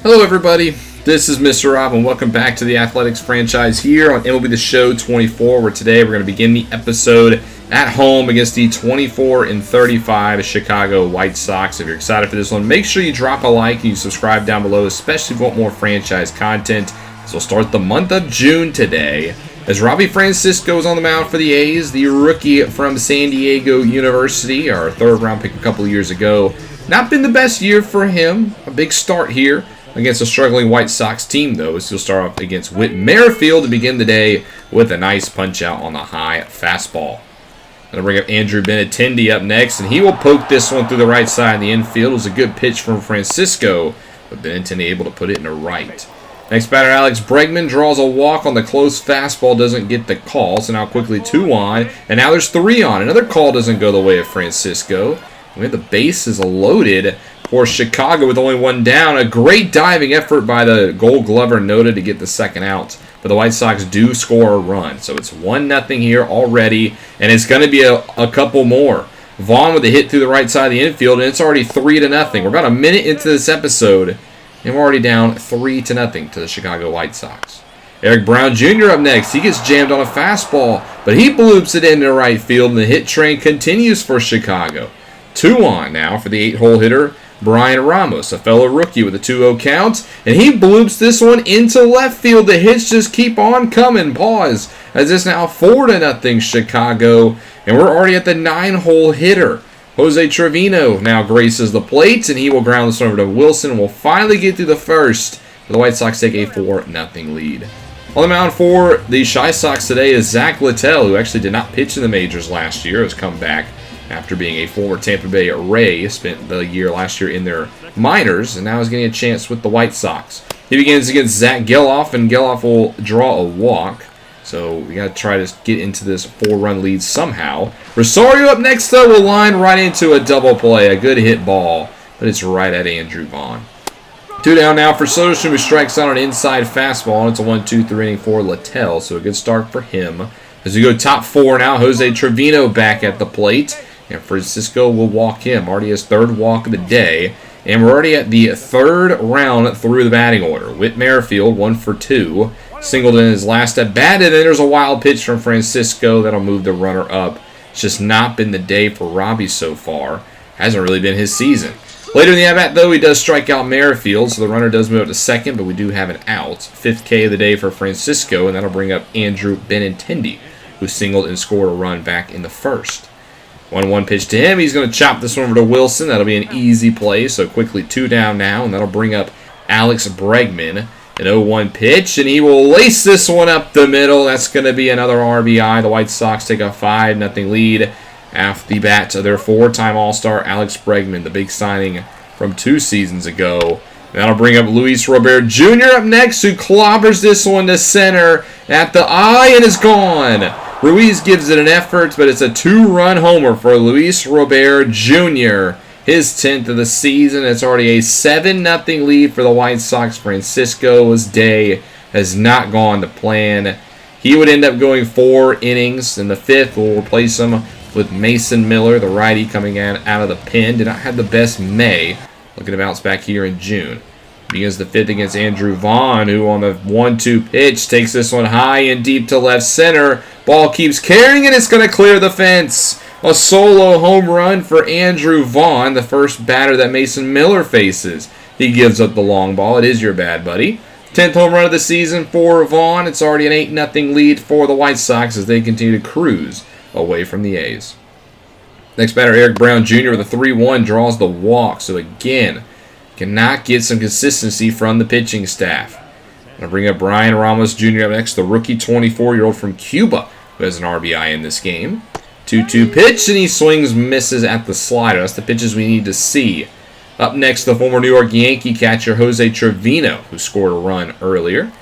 Hello everybody, this is Mr. Rob and welcome back to the Athletics franchise here on MLB The Show 24, where today we're going to begin the episode at home against the 24-35 Chicago White Sox. If you're excited for this one, make sure you drop a like and you subscribe down below, especially if you want more franchise content. So we'll start the month of June today as Robbie Francisco is on the mound for the A's, the rookie from San Diego University, our third round pick a couple of years ago. Not been the best year for him, a big start here against a struggling White Sox team, though, as he'll start off against Whit Merrifield to begin the day with a nice punch-out on the high fastball. Going to bring up Andrew Benintendi up next, and he will poke this one through the right side of the infield. It was a good pitch from Francisco, but Benintendi able to put it in the right. Next batter, Alex Bregman draws a walk on the close fastball, doesn't get the call, so now quickly 2 on, and now there's 3 on. Another call doesn't go the way of Francisco. We have the bases loaded for Chicago with only 1 down. A great diving effort by the Gold Glover Noda to get the second out. But the White Sox do score a run. So it's 1-0 here already. And it's going to be a couple more. Vaughn with a hit through the right side of the infield. And it's already 3-0. We're about a minute into this episode. And we're already down 3-0 to the Chicago White Sox. Eric Brown Jr. up next. He gets jammed on a fastball. But he bloops it into right field. And the hit train continues for Chicago. 2 on now for the 8-hole hitter, Brian Ramos, a fellow rookie with a 2-0 count, and he bloops this one into left field. The hits just keep on coming. Pause, as it's now 4-0 Chicago, and we're already at the 9-hole hitter. Jose Trevino now graces the plate, and he will ground this one over to Wilson, and will finally get through the first. The White Sox take a 4-0 lead. On the mound for the Chi Sox today is Zach Littell, who actually did not pitch in the majors last year, has come back after being a former Tampa Bay Ray, spent the year last year in their minors, and now is getting a chance with the White Sox. He begins against Zach Geloff, and Geloff will draw a walk. So we got to try to get into this 4-run lead somehow. Rosario up next, though, will line right into a double play. A good hit ball, but it's right at Andrew Vaughn. 2 down now for Soderstrom, who strikes out an inside fastball, and it's a 1-2-3 inning for Littell, so a good start for him. As we go top 4 now, Jose Trevino back at the plate. And Francisco will walk him. Already his 3rd walk of the day. And we're already at the 3rd round through the batting order. Whit Merrifield, 1 for 2. Singled in his last at bat. And then there's a wild pitch from Francisco that'll move the runner up. It's just not been the day for Robbie so far. Hasn't really been his season. Later in the at-bat, though, he does strike out Merrifield. So the runner does move up to second, but we do have an out. 5th K of the day for Francisco. And that'll bring up Andrew Benintendi, who singled and scored a run back in the first. 1-1 pitch to him. He's going to chop this one over to Wilson. That'll be an easy play. So quickly 2 down now, and that'll bring up Alex Bregman. An 0-1 pitch, and he will lace this one up the middle. That's going to be another RBI. The White Sox take a 5-0 lead after the bat to their 4-time All-Star Alex Bregman, the big signing from 2 seasons ago. And that'll bring up Luis Robert Jr. up next, who clobbers this one to center at the eye and is gone. Ruiz gives it an effort, but it's a 2-run homer for Luis Robert Jr., his 10th of the season. It's already a 7-0 lead for the White Sox. Francisco's day has not gone to plan. He would end up going 4 innings. In the 5th, we'll replace him with Mason Miller, the righty coming out of the pen. Did not have the best May. Looking to bounce back here in June. Begins the 5th against Andrew Vaughn, who on the 1-2 pitch takes this one high and deep to left center. Ball keeps carrying, and it's going to clear the fence. A solo home run for Andrew Vaughn, the first batter that Mason Miller faces. He gives up the long ball. It is your bad, buddy. 10th home run of the season for Vaughn. It's already an 8-0 lead for the White Sox as they continue to cruise away from the A's. Next batter, Eric Brown Jr. with a 3-1 draws the walk. So again, cannot get some consistency from the pitching staff. I'm going to bring up Brian Ramos Jr. up next, the rookie 24-year-old from Cuba, who has an RBI in this game. 2-2 pitch, and he swings, misses at the slider. That's the pitches we need to see. Up next, the former New York Yankee catcher Jose Trevino, who scored a run earlier.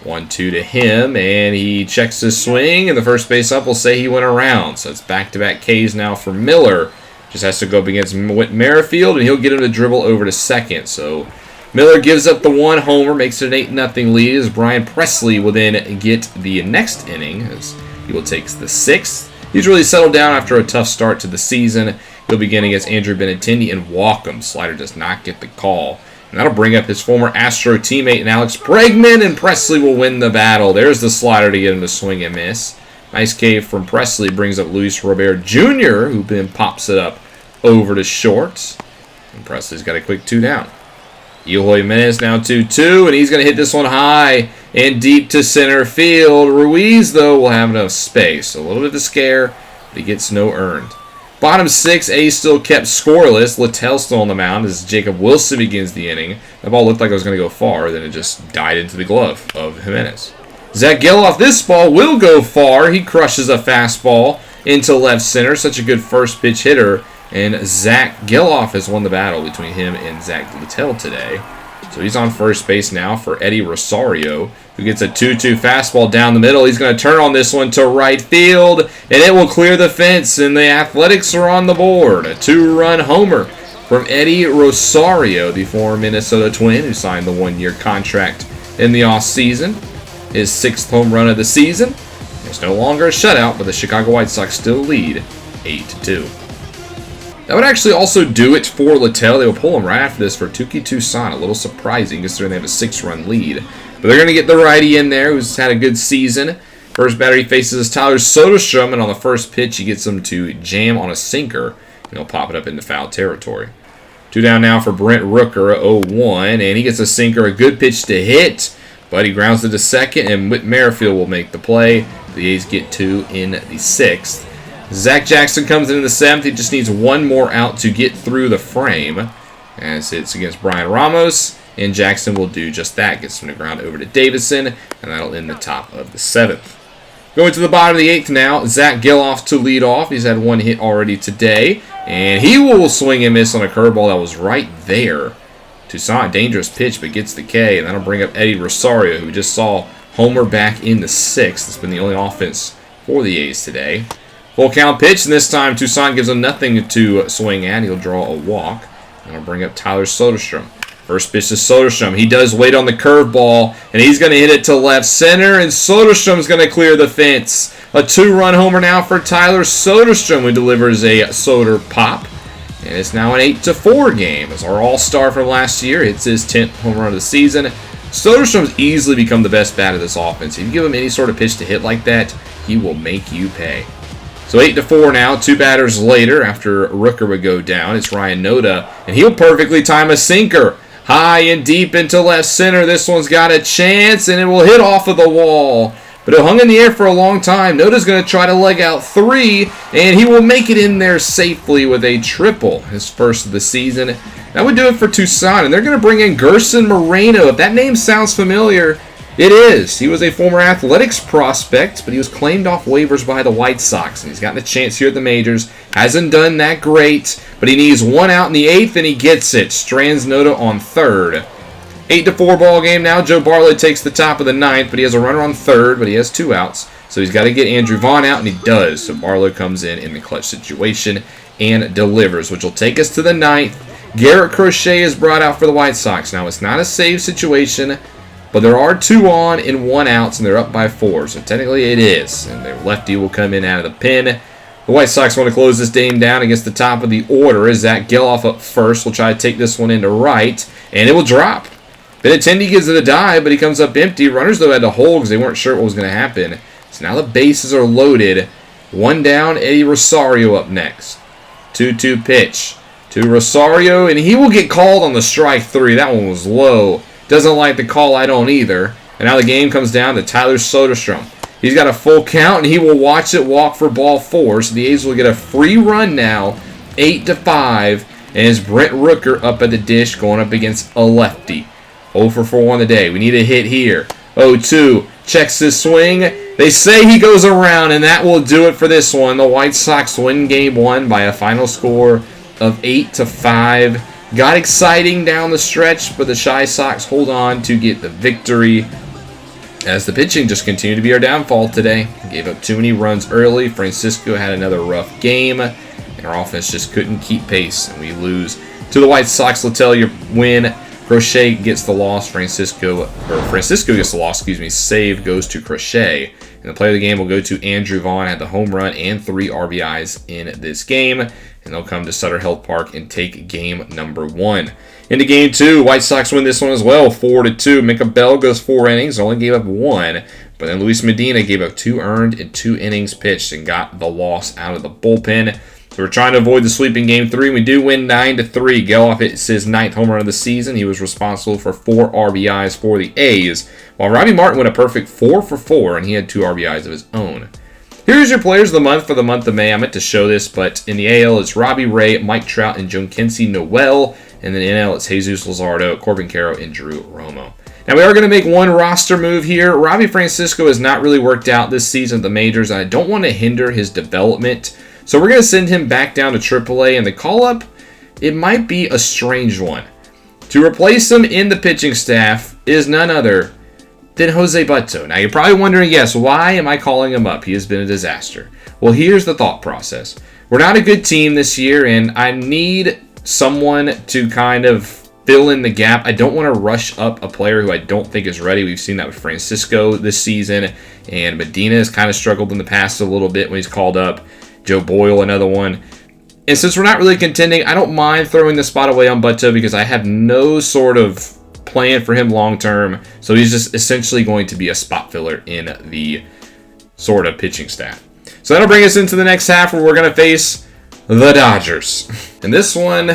1-2 to him, and he checks his swing, and the first base up will say he went around. So it's back-to-back Ks now for Miller. Just has to go up against Whit Merrifield, and he'll get him to dribble over to second. So Miller gives up the 1 homer, makes it an 8-0 lead, as Brian Presley will then get the next inning, as he will take the 6th. He's really settled down after a tough start to the season. He'll begin against Andrew Benintendi and walk him. Slider does not get the call. And that'll bring up his former Astro teammate and Alex Bregman, and Presley will win the battle. There's the slider to get him to swing and miss. Nice cave from Presley brings up Luis Robert Jr., who then pops it up over to short. And Presley's got a quick 2 down. Eloy Jimenez now 2-2, and he's going to hit this one high and deep to center field. Ruiz, though, will have enough space. A little bit of a scare, but he gets no earned. Bottom 6, A still kept scoreless. Littell still on the mound as Jacob Wilson begins the inning. That ball looked like it was going to go far, then it just died into the glove of Jimenez. Zach Geloff, this ball will go far. He crushes a fastball into left center. Such a good first pitch hitter. And Zach Geloff has won the battle between him and Zach Littell today. So he's on first base now for Eddie Rosario, who gets a 2-2 fastball down the middle. He's going to turn on this one to right field, and it will clear the fence, and the Athletics are on the board. A 2-run homer from Eddie Rosario, the former Minnesota Twin, who signed the 1-year contract in the offseason. His 6th home run of the season. There's no longer a shutout, but the Chicago White Sox still lead 8-2. That would actually also do it for Littell. They will pull him right after this for Touki Toussaint. A little surprising considering they have a 6-run lead. But they're going to get the righty in there who's had a good season. First batter he faces is Tyler Soderstrom, and on the first pitch he gets him to jam on a sinker, and he'll pop it up into foul territory. 2 down now for Brent Rooker, 0-1, and he gets a sinker, a good pitch to hit, but he grounds it to second, and Whit Merrifield will make the play. The A's get 2 in the 6th. Zach Jackson comes in the 7th. He just needs one more out to get through the frame as it's against Brian Ramos, and Jackson will do just that. Gets him to ground over to Davison, and that'll end the top of the 7th. Going to the bottom of the 8th now, Zach Geloff to lead off. He's had 1 hit already today, and he will swing and miss on a curveball that was right there. Toussaint, dangerous pitch, but gets the K, and that'll bring up Eddie Rosario, who we just saw homer back in the 6th. It's been the only offense for the A's today. Full count pitch, and this time Toussaint gives him nothing to swing at. He'll draw a walk, and I'll bring up Tyler Soderstrom. First pitch to Soderstrom. He does wait on the curveball, and he's going to hit it to left center, and Soderstrom's going to clear the fence. A 2-run homer now for Tyler Soderstrom, who delivers a Soder pop. And it's now an 8-4 game as our all-star from last year hits his 10th home run of the season. Soderstrom's easily become the best bat of this offense. If you give him any sort of pitch to hit like that, he will make you pay. So 8-4 now, 2 batters later after Rooker would go down. It's Ryan Noda, and he'll perfectly time a sinker. High and deep into left center. This one's got a chance, and it will hit off of the wall. But it hung in the air for a long time. Noda's going to try to leg out 3, and he will make it in there safely with a triple, his first of the season. That would do it for Toussaint, and they're going to bring in Gerson Moreno. If that name sounds familiar, it is. He was a former Athletics prospect, but he was claimed off waivers by the White Sox, and he's gotten a chance here at the majors. Hasn't done that great, but he needs 1 out in the 8th, and he gets it. Strands Noda on 3rd. 8-4 ball game now. Joe Bartlett takes the top of the 9th, but he has a runner on 3rd, but he has 2 outs. So he's got to get Andrew Vaughn out, and he does. So Barlow comes in the clutch situation and delivers, which will take us to the 9th. Garrett Crochet is brought out for the White Sox. Now, it's not a save situation, but there are 2 on and 1 outs, and they're up by 4. So technically it is. And their lefty will come in out of the pen. The White Sox want to close this game down against the top of the order as Zach Geloff up first. Will try to take this one into right, and it will drop. Benintendi gives it a dive, but he comes up empty. Runners, though, had to hold because they weren't sure what was going to happen. So now the bases are loaded. 1 down, Eddie Rosario up next. 2-2 pitch to Rosario, and he will get called on the strike 3. That one was low. Doesn't like the call, I don't either. And now the game comes down to Tyler Soderstrom. He's got a full count, and he will watch it walk for ball 4. So the A's will get a free run now, 8-5. And it's Brent Rooker up at the dish going up against a lefty. 0 for 4 on the day. We need a hit here. 0-2. Checks his swing. They say he goes around, and that will do it for this one. The White Sox win game 1 by a final score of 8-5. Got exciting down the stretch, but the Chi Sox hold on to get the victory. As the pitching just continued to be our downfall today. Gave up too many runs early. Francisco had another rough game, and our offense just couldn't keep pace, and we lose to the White Sox. Littell, your win. Crochet gets the loss. Francisco gets the loss, Save goes to Crochet. And the player of the game will go to Andrew Vaughn. Had the home run and 3 RBIs in this game. And they'll come to Sutter Health Park and take game number 1. Into game 2, White Sox win this one as well, 4-2. Minka Bell goes 4 innings, only gave up 1. But then Luis Medina gave up 2 earned in 2 innings pitched and got the loss out of the bullpen. So we're trying to avoid the sweep in game 3. We do win 9-3. Geloff hits his 9th home run of the season. He was responsible for 4 RBIs for the A's, while Robbie Martin went a perfect 4 for 4, and he had 2 RBIs of his own. Here's your players of the month for the month of May. I meant to show this, but in the AL, it's Robbie Ray, Mike Trout, and Joaquin Noel. And then in NL, it's Jesus Luzardo, Corbin Carroll, and Drew Romo. Now, we are going to make one roster move here. Robbie Francisco has not really worked out this season at the majors, and I don't want to hinder his development. So we're going to send him back down to AAA, and the call-up, it might be a strange one. To replace him in the pitching staff is none other than Jose Butto. Now, you're probably wondering, yes, why am I calling him up? He has been a disaster. Well, here's the thought process. We're not a good team this year, and I need someone to kind of fill in the gap. I don't want to rush up a player who I don't think is ready. We've seen that with Francisco this season, and Medina has kind of struggled in the past a little bit when he's called up. Joe Boyle, another one. And since we're not really contending, I don't mind throwing the spot away on Butto because I have no sort of plan for him long term. So he's just essentially going to be a spot filler in the sort of pitching staff. So that'll bring us into the next half where we're going to face the Dodgers. And this one,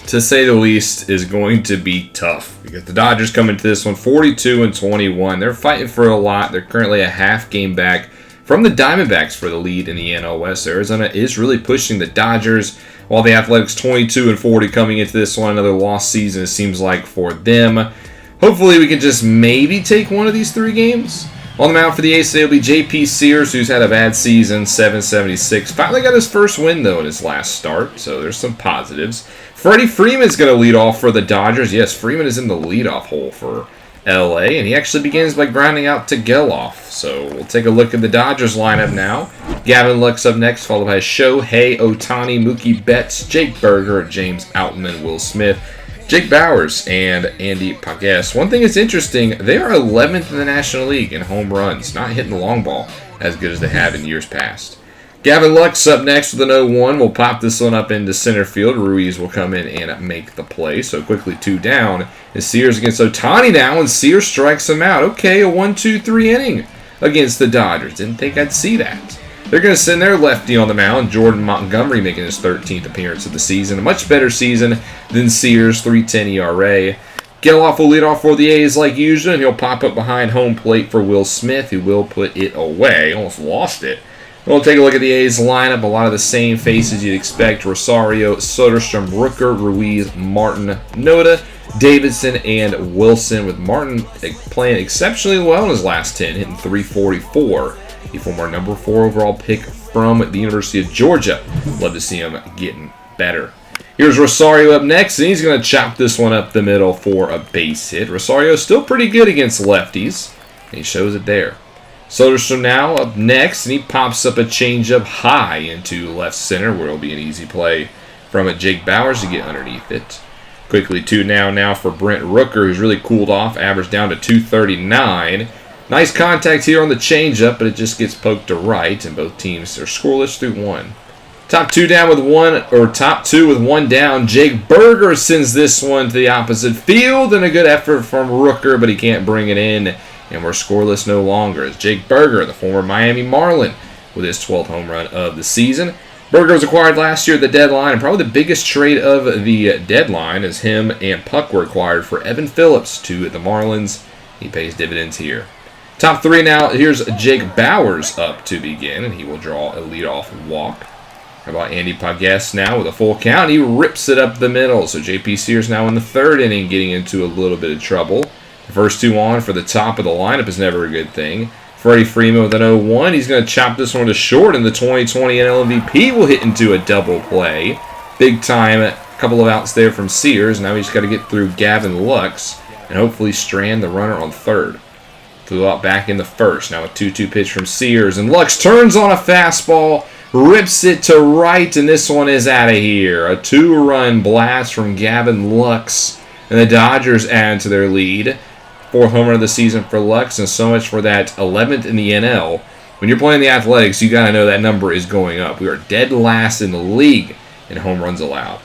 to say the least, is going to be tough because the Dodgers come into this one 42-21. They're fighting for a lot. They're currently a half game back from the Diamondbacks for the lead in the NL West. Arizona is really pushing the Dodgers, while the Athletics 22-40 coming into this one. Another lost season, it seems like, for them. Hopefully we can just maybe take one of these 3 games. On the mound for the A's today will be J.P. Sears, who's had a bad season, 776. Finally got his first win, though, in his last start, so there's some positives. Freddie Freeman's going to lead off for the Dodgers. Yes, Freeman is in the leadoff hole for L.A., and he actually begins by grounding out to Geloff. So we'll take a look at the Dodgers lineup now. Gavin Lux up next, followed by Shohei Ohtani, Mookie Betts, Jake Berger, James Outman, Will Smith, Jake Bowers, and Andy Pages. One thing that's interesting, they are 11th in the National League in home runs, not hitting the long ball as good as they have in years past. Gavin Lux up next with an 0-1. We'll pop this one up into center field. Ruiz will come in and make the play. So quickly 2 down. Is Sears against Ohtani now, and Sears strikes him out. Okay, a 1-2-3 inning against the Dodgers. Didn't think I'd see that. They're going to send their lefty on the mound, Jordan Montgomery, making his 13th appearance of the season. A much better season than Sears, 3.10 ERA. Geloff will lead off for the A's like usual, and he'll pop up behind home plate for Will Smith, who will put it away. Almost lost it. We'll take a look at the A's lineup. A lot of the same faces you'd expect. Rosario, Soderstrom, Rooker, Ruiz, Martin, Noda, Davidson, and Wilson, with Martin playing exceptionally well in his last 10, hitting .344. He former number 4 overall pick from the University of Georgia. Love to see him getting better. Here's Rosario up next, and he's going to chop this one up the middle for a base hit. Rosario's still pretty good against lefties, and he shows it there. Soderstrom now up next, and he pops up a changeup high into left center, where it'll be an easy play from Jake Bowers to get underneath it. Quickly 2 now for Brent Rooker, who's really cooled off, average down to 239. Nice contact here on the changeup, but it just gets poked to right, and both teams are scoreless through 1. Top 2 with 1 down. Jake Berger sends this one to the opposite field, and a good effort from Rooker, but he can't bring it in, and we're scoreless no longer. As Jake Berger, the former Miami Marlin, with his 12th home run of the season. Berger was acquired last year at the deadline, and probably the biggest trade of the deadline, as him and Puck were acquired for Evan Phillips to the Marlins. He pays dividends here. Top 3 now, here's Jake Bowers up to begin, and he will draw a leadoff walk. How about Andy Pages now with a full count? He rips it up the middle. So J.P. Sears now in the 3rd inning, getting into a little bit of trouble. The first 2 on for the top of the lineup is never a good thing. Freddie Freeman with an 0-1. He's going to chop this one to short, and the 2020 NL MVP will hit into a double play. Big time, a couple of outs there from Sears. Now he's got to get through Gavin Lux and hopefully strand the runner on 3rd. Flew out back in the 1st. Now a 2-2 pitch from Sears, and Lux turns on a fastball, rips it to right, and this one is out of here. A 2-run blast from Gavin Lux, and the Dodgers add to their lead. 4th home run of the season for Lux, and so much for that 11th in the NL. When you're playing the Athletics, you got to know that number is going up. We are dead last in the league in home runs allowed.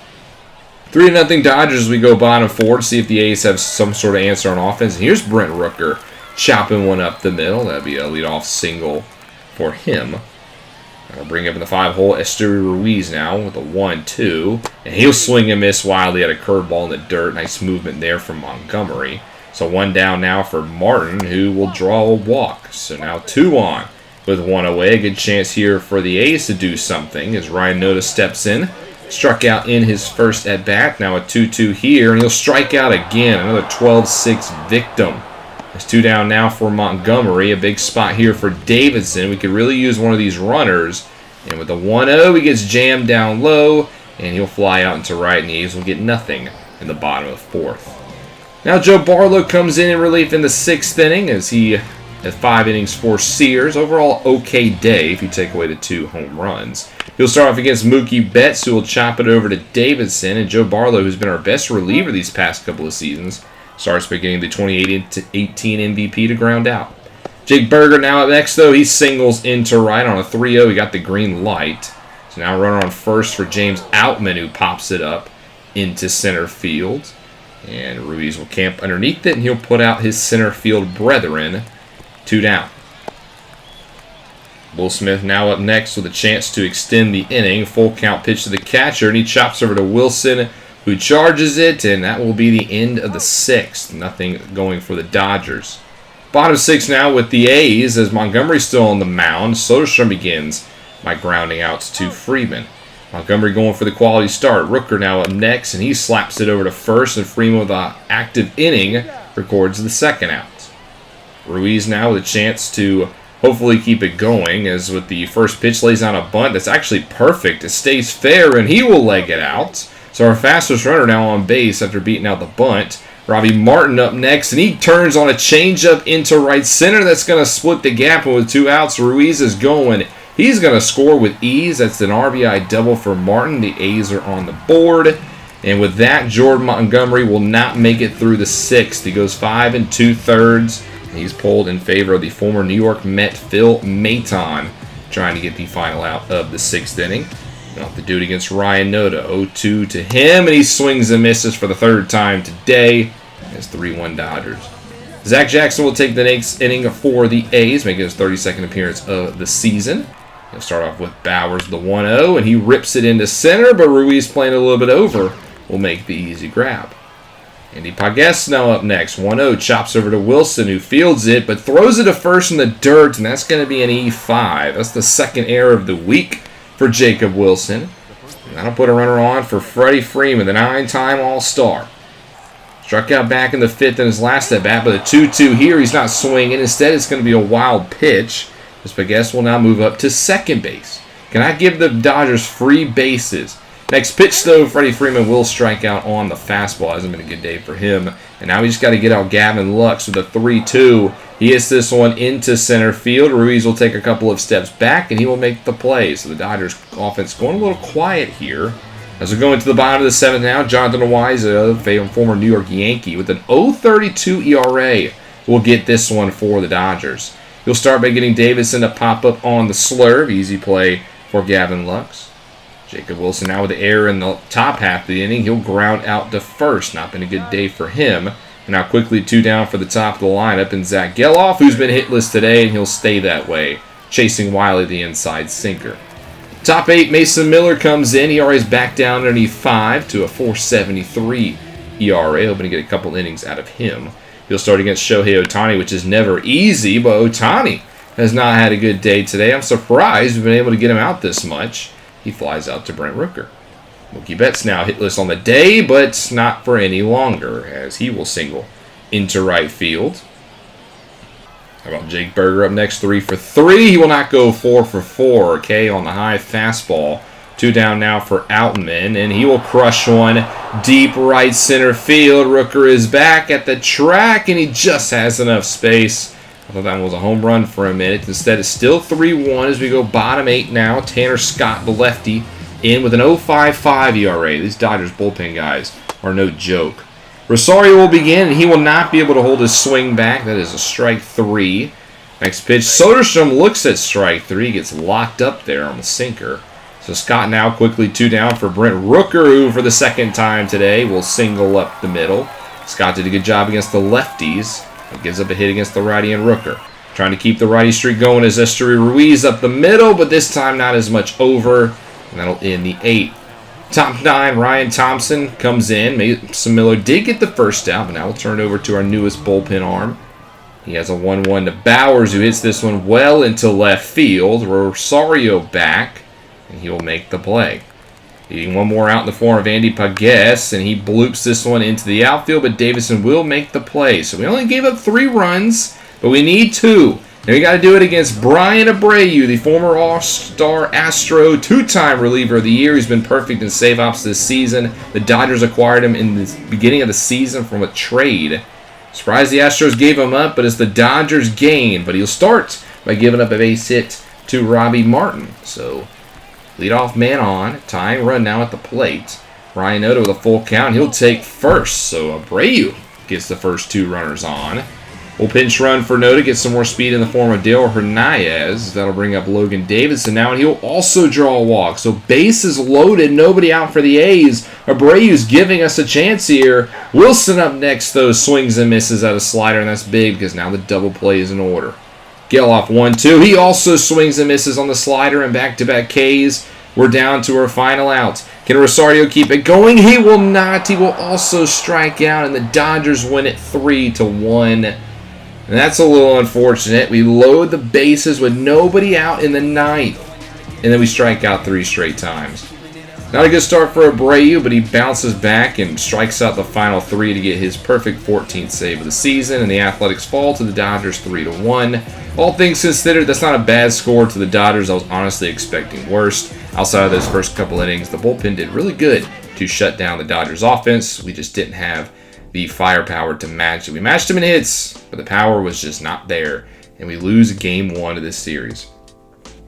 3-0 Dodgers as we go bottom 4 to see if the A's have some sort of answer on offense. And here's Brent Rooker chopping one up the middle. That'd be a leadoff single for him. I'll bring up in the 5-hole Esteury Ruiz now with a 1-2. And he'll swing and miss wildly at a curveball in the dirt. Nice movement there from Montgomery. So 1 down now for Martin, who will draw a walk. So now 2 on with 1 away. A good chance here for the A's to do something as Ryan Noda steps in. Struck out in his first at-bat. Now a 2-2 here, and he'll strike out again. Another 12-6 victim. There's 2 down now for Montgomery. A big spot here for Davidson. We could really use one of these runners. And with the 1-0, he gets jammed down low, and he'll fly out into right, and the A's will get nothing in the bottom of the 4th. Now Joe Barlow comes in relief in the 6th inning as he has 5 innings for Sears. Overall, okay day if you take away the 2 home runs. He'll start off against Mookie Betts, who will chop it over to Davidson. And Joe Barlow, who's been our best reliever these past couple of seasons, starts by getting the 2018 MVP to ground out. Jake Berger now up next, though. He singles into right on a 3-0. He got the green light. So now runner on first for James Outman, who pops it up into center field. And Ruiz will camp underneath it, and he'll put out his center field brethren. 2 down. Will Smith now up next with a chance to extend the inning. Full count pitch to the catcher, and he chops over to Wilson, who charges it, and that will be the end of the 6th. Nothing going for the Dodgers. Bottom 6 now with the A's as Montgomery's still on the mound. Soderstrom begins by grounding out to Freeman. Montgomery going for the quality start. Rooker now up next, and he slaps it over to first, and Freeman with an active inning records the 2nd out. Ruiz now with a chance to hopefully keep it going, as with the first pitch lays down a bunt that's actually perfect. It stays fair, and he will leg it out. So our fastest runner now on base after beating out the bunt. Robbie Martin up next, and he turns on a changeup into right center. That's going to split the gap, and with 2 outs, Ruiz is going. He's going to score with ease. That's an RBI double for Martin. The A's are on the board. And with that, Jordan Montgomery will not make it through the 6th. He goes 5 2/3. He's pulled in favor of the former New York Met Phil Maton, trying to get the final out of the 6th inning. They'll have to do it against Ryan Noda. 0-2 to him, and he swings and misses for the 3rd time today. It's 3-1 Dodgers. Zach Jackson will take the next inning for the A's, making his 32nd appearance of the season. He'll start off with Bowers, the 1-0, and he rips it into center, but Ruiz playing a little bit over will make the easy grab. Andy Pages now up next. 1-0, chops over to Wilson, who fields it, but throws it to first in the dirt, and that's going to be an E5. That's the 2nd error of the week for Jacob Wilson. And that'll put a runner on for Freddie Freeman, the 9-time All-Star. Struck out back in the 5th in his last at-bat, but a 2-2 here, he's not swinging. Instead, it's going to be a wild pitch, as Pages will now move up to second base. Can I give the Dodgers free bases? Next pitch, though, Freddie Freeman will strike out on the fastball. Hasn't been a good day for him. And now we just got to get out Gavin Lux with a 3-2. He hits this one into center field. Ruiz will take a couple of steps back, and he will make the play. So the Dodgers offense going a little quiet here. As we go into the bottom of the 7th now, Jonathan Weiser, former New York Yankee, with an 0.32 ERA, will get this one for the Dodgers. He'll start by getting Davidson to pop up on the slurve. Easy play for Gavin Lux. Jacob Wilson now with the error in the top half of the inning. He'll ground out to first. Not been a good day for him. And now quickly 2 down for the top of the lineup. And Zach Geloff, who's been hitless today, and he'll stay that way, chasing Wiley the inside sinker. Top 8, Mason Miller comes in. ERA's back down underneath 5 to a 4.73 ERA. Hoping to get a couple innings out of him. He'll start against Shohei Ohtani, which is never easy, but Ohtani has not had a good day today. I'm surprised we've been able to get him out this much. He flies out to Brent Rooker. Mookie Betts now hitless on the day, but not for any longer, as he will single into right field. How about Jake Berger up next, 3 for 3. He will not go 4 for 4, okay, on the high fastball. 2 down now for Outman, and he will crush one deep right center field. Rooker is back at the track, and he just has enough space. I thought that was a home run for a minute. Instead, it's still 3-1 as we go bottom 8 now. Tanner Scott, the lefty, in with an 0.55 ERA. These Dodgers bullpen guys are no joke. Rosario will begin, and he will not be able to hold his swing back. That is a strike 3. Next pitch, Soderstrom looks at strike 3, gets locked up there on the sinker. So Scott now quickly 2 down for Brent Rooker, who for the second time today will single up the middle. Scott did a good job against the lefties. He gives up a hit against the righty and Rooker. Trying to keep the righty streak going as Esteury Ruiz up the middle, but this time not as much over. And that'll end the 8th. Top 9, Ryan Thompson comes in. Mason Miller did get the first out, but now we'll turn it over to our newest bullpen arm. He has a 1-1 to Bowers, who hits this one well into left field. Rosario back, and he will make the play. Hitting one more out in the form of Andy Pages, and he bloops this one into the outfield, but Davison will make the play. So we only gave up 3 runs, but we need 2. Now we got to do it against Brian Abreu, the former All-Star Astro, 2-time reliever of the year. He's been perfect in save ops this season. The Dodgers acquired him in the beginning of the season from a trade. Surprised the Astros gave him up, but it's the Dodgers' gain. But he'll start by giving up a base hit to Robbie Martin. So leadoff man on, tying run now at the plate. Ryan Noda with a full count. He'll take first. So Abreu gets the first 2 runners on. We'll pinch run for Noda, get some more speed in the form of Dale Hernandez. That'll bring up Logan Davidson now, and he'll also draw a walk. So bases loaded, nobody out for the A's. Abreu's giving us a chance here. Wilson up next, though, swings and misses at a slider, and that's big because now the double play is in order. Geloff 1-2. He also swings and misses on the slider, and back-to-back Ks. We're down to our final out. Can Rosario keep it going? He will not. He will also strike out, and the Dodgers win it 3-1. And that's a little unfortunate. We load the bases with nobody out in the 9th. And then we strike out 3 straight times. Not a good start for Abreu, but he bounces back and strikes out the final 3 to get his perfect 14th save of the season. And the Athletics fall to the Dodgers 3-1. All things considered, that's not a bad score to the Dodgers. I was honestly expecting worse. Outside of those first couple innings, the bullpen did really good to shut down the Dodgers offense. We just didn't have the firepower to match it. We matched him in hits, but the power was just not there, and we lose Game 1 of this series.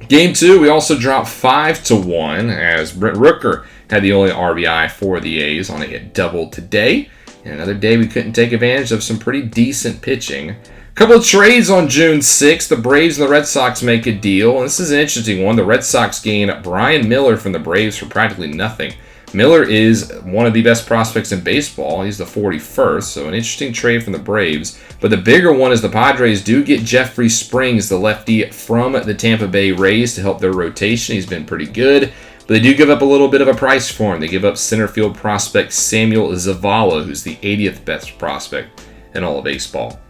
Game 2, we also dropped 5-1 as Brent Rooker had the only RBI for the A's on a double today. And another day we couldn't take advantage of some pretty decent pitching. A couple of trades on June 6th. The Braves and the Red Sox make a deal, and this is an interesting one. The Red Sox gain Brian Miller from the Braves for practically nothing. Miller is one of the best prospects in baseball. He's the 41st, so an interesting trade from the Braves. But the bigger one is the Padres do get Jeffrey Springs, the lefty from the Tampa Bay Rays, to help their rotation. He's been pretty good, but they do give up a little bit of a price for him. They give up center field prospect Samuel Zavala, who's the 80th best prospect in all of baseball.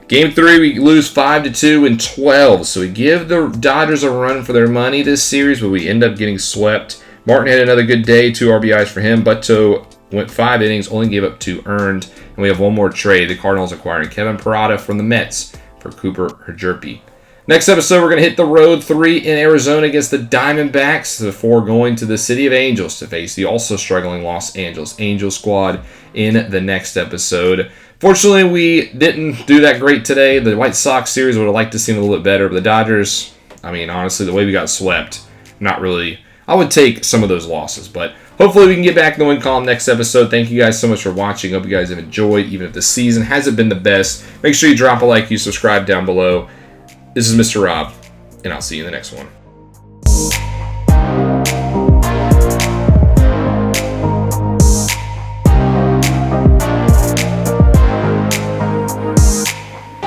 Game 3, we lose 5-2 in 12, so we give the Dodgers a run for their money this series, but we end up getting swept. Martin had another good day, 2 RBIs for him. Butto went 5 innings, only gave up 2 earned. And we have one more trade. The Cardinals acquiring Kevin Parada from the Mets for Cooper Herjerpe. Next episode, we're going to hit the road 3 in Arizona against the Diamondbacks before going to the City of Angels to face the also struggling Los Angeles Angels squad in the next episode. Fortunately, we didn't do that great today. The White Sox series would have liked to see a little bit better, but the Dodgers, I mean, honestly, the way we got swept, not really. I would take some of those losses, but hopefully we can get back in the win column next episode. Thank you guys so much for watching. Hope you guys have enjoyed, even if the season hasn't been the best. Make sure you drop a like, you subscribe down below. This is Mr. Rob, and I'll see you in the next one.